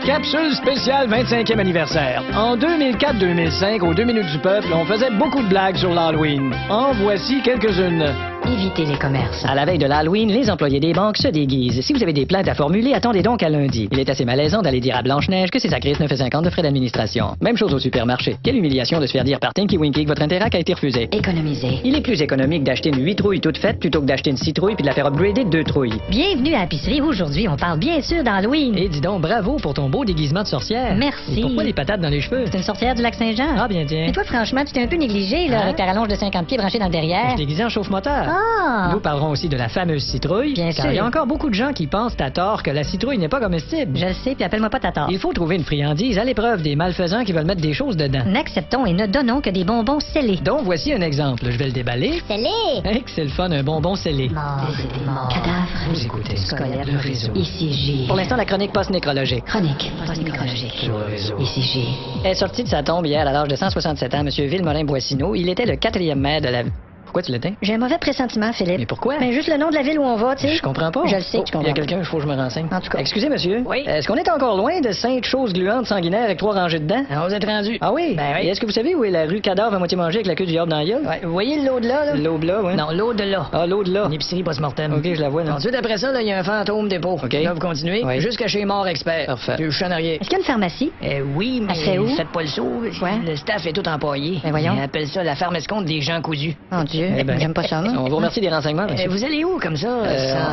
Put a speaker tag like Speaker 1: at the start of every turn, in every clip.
Speaker 1: Capsule spéciale 25e anniversaire. En 2004-2005, aux 2 minutes du peuple, on faisait beaucoup de blagues sur l'Halloween. En voici quelques-unes.
Speaker 2: Évitez les commerces.
Speaker 3: À la veille de l'Halloween, les employés des banques se déguisent. Si vous avez des plaintes à formuler, attendez donc à lundi. Il est assez malaisant d'aller dire à Blanche-Neige que c'est sa crise 9,50 de frais d'administration. Même chose au supermarché. Quelle humiliation de se faire dire par Tinky Winky que votre Interac a été refusé.
Speaker 2: Économisez.
Speaker 3: Il est plus économique d'acheter une 8 trouilles toute faite plutôt que d'acheter une 6 trouilles puis de la faire upgrader de 2 trouilles.
Speaker 2: Bienvenue à l'épicerie. Aujourd'hui, on parle bien sûr d'Halloween.
Speaker 3: Et dis donc, bravo pour ton beau déguisement de sorcière.
Speaker 2: Merci.
Speaker 3: Et pourquoi les patates dans les cheveux?
Speaker 2: C'est une sorcière du lac Saint-Jean.
Speaker 3: Ah, bien tiens.
Speaker 2: Mais toi, franchement, tu t'es un peu négligé, là,
Speaker 3: Hein?
Speaker 2: avec ta rallonge de 50 pieds branchée dans le derrière.
Speaker 3: Je suis déguisé en chauffe-moteur.
Speaker 2: Ah!
Speaker 3: Nous parlerons aussi de la fameuse citrouille.
Speaker 2: Bien
Speaker 3: car
Speaker 2: sûr.
Speaker 3: il y a encore beaucoup de gens qui pensent à tort que la citrouille n'est pas comestible.
Speaker 2: Je le sais, puis appelle-moi pas Tata.
Speaker 3: Il faut trouver une friandise à l'épreuve des malfaisants qui veulent mettre des choses dedans.
Speaker 2: N'acceptons et ne donnons que des bonbons scellés.
Speaker 3: Donc, voici un exemple. Je vais le déballer.
Speaker 2: Scellés!
Speaker 3: Hey, que c'est le fun, un bonbon scellé.
Speaker 2: Mort. Cadavre.
Speaker 3: Vous écoutez
Speaker 2: Squelette.
Speaker 3: le réseau.
Speaker 2: ICJ.
Speaker 3: Pour l'instant, la chronique post-nécrologique.
Speaker 2: Chronique. Post-nécrologique.
Speaker 3: Sur le réseau.
Speaker 2: ICJ.
Speaker 3: Est sorti de sa tombe hier à l'âge de 167 ans, M. Villemorin-Boissineau. Il était le 4e maire de la... Pourquoi tu l'éteins?
Speaker 2: J'ai un mauvais pressentiment, Philippe.
Speaker 3: Mais pourquoi?
Speaker 2: Ben, juste le nom de la ville où on va, tu sais.
Speaker 3: Je comprends pas.
Speaker 2: Je le sais,
Speaker 3: Oh,
Speaker 2: tu comprends.
Speaker 3: Il y a quelqu'un, il faut que je me renseigne.
Speaker 2: En tout cas.
Speaker 3: Excusez, monsieur.
Speaker 2: Oui.
Speaker 3: Est-ce qu'on est encore loin de Sainte Chose gluante sanguinaire avec 3 rangées dedans?
Speaker 2: On vous êtes rendu.
Speaker 3: Ah oui?
Speaker 2: Ben oui.
Speaker 3: Et est-ce que vous savez où est la rue Cadavre à moitié mangée avec la queue du diable dans la gueule?
Speaker 2: Ouais. Vous voyez l'eau de là?
Speaker 3: L'aube là, oui.
Speaker 2: Non, l'eau de là.
Speaker 3: Ah, l'eau de là.
Speaker 2: Une épicerie post-mortem.
Speaker 3: OK, je la vois, là.
Speaker 2: Ensuite, après ça, là, il y a un fantôme dépôt.
Speaker 3: OK.
Speaker 2: Là, vous continuez.
Speaker 3: Oui.
Speaker 2: Jusqu'à chez Mort Expert.
Speaker 3: Parfait.
Speaker 2: Puis, je suis en arrière.
Speaker 3: Est-ce qu'il y a une pharmacie?
Speaker 2: Oui, mais
Speaker 3: Elle serait où?
Speaker 2: faites pas le saut.
Speaker 3: Ouais.
Speaker 2: Le staff est tout empaillé.
Speaker 3: Ben voyons.
Speaker 2: On appelle ça la pharmacie-compte des gens cousus.
Speaker 3: Mon Dieu.
Speaker 2: Eh ben.
Speaker 3: J'aime pas ça, moi. On vous remercie des renseignements, monsieur.
Speaker 2: Vous allez où, comme ça,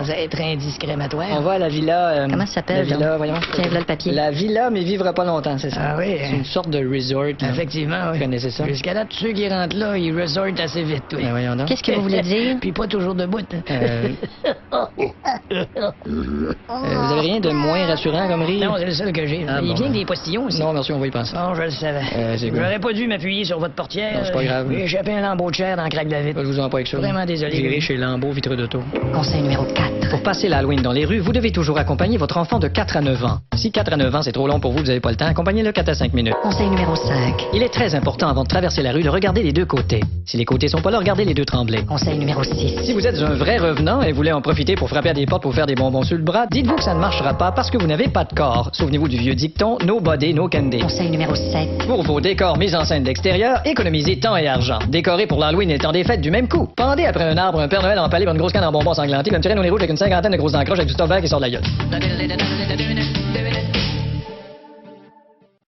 Speaker 2: sans être indiscrématoire?
Speaker 3: On va à la villa...
Speaker 2: Comment ça s'appelle,
Speaker 3: La villa,
Speaker 2: donc?
Speaker 3: voyons.
Speaker 2: Tiens, voilà le papier.
Speaker 3: La villa, mais vivra pas longtemps, c'est ça.
Speaker 2: Ah oui?
Speaker 3: C'est une sorte de resort. là.
Speaker 2: Effectivement, oui.
Speaker 3: Vous connaissez ça?
Speaker 2: Jusqu'à là, tous ceux qui rentrent là, ils resortent assez vite, oui.
Speaker 3: Ben voyons donc.
Speaker 2: Qu'est-ce que vous voulez dire? Puis pas toujours debout.
Speaker 3: Vous avez rien de moins rassurant comme rire?
Speaker 2: Non, c'est le seul que j'ai.
Speaker 3: Ah,
Speaker 2: Il
Speaker 3: bon,
Speaker 2: vient
Speaker 3: ben.
Speaker 2: que des postillons aussi.
Speaker 3: Non, merci, on va y penser.
Speaker 2: Non, je le savais.
Speaker 3: C'est good.
Speaker 2: J'aurais pas dû m'appuyer sur votre portière.
Speaker 3: Non, c'est pas grave.
Speaker 2: J'ai échappé un lambeau de chair dans le crack de la vitre.
Speaker 3: Je vous en pas avec ça.
Speaker 2: Vraiment désolé.
Speaker 3: J'irai chez Lambeau, vitreux d'auto.
Speaker 2: Conseil numéro 4.
Speaker 3: Pour passer l'Halloween dans les rues, vous devez toujours accompagner votre enfant de 4 à 9 ans. Si 4 à 9 ans, c'est trop long pour vous, vous n'avez pas le temps, accompagnez-le 4 à 5 minutes.
Speaker 2: Conseil numéro 5.
Speaker 3: Il est très important, avant de traverser la rue, de regarder les deux côtés. Si les côtés sont pas là, regardez les deux tremblés.
Speaker 2: Conseil numéro 6.
Speaker 3: Si vous êtes un vrai revenant et voulez en profiter pour frapper à des portes pour faire des bonbons sur le bras, dites-vous que ça ne marchera pas parce que vous n'avez pas de corps. Souvenez-vous du vieux dicton, no body, no candy.
Speaker 2: Conseil numéro 7.
Speaker 3: Pour vos décors mis en scène d'extérieur, économisez temps et argent. Décorez pour l'Halloween et le temps des fêtes du même coup. Pendez après un arbre un Père Noël empalé par une grosse canne en bonbons ensanglantés, comme tirer au nez rouge avec une cinquantaine de grosses encoches avec du stuff vert qui sort de la gueule.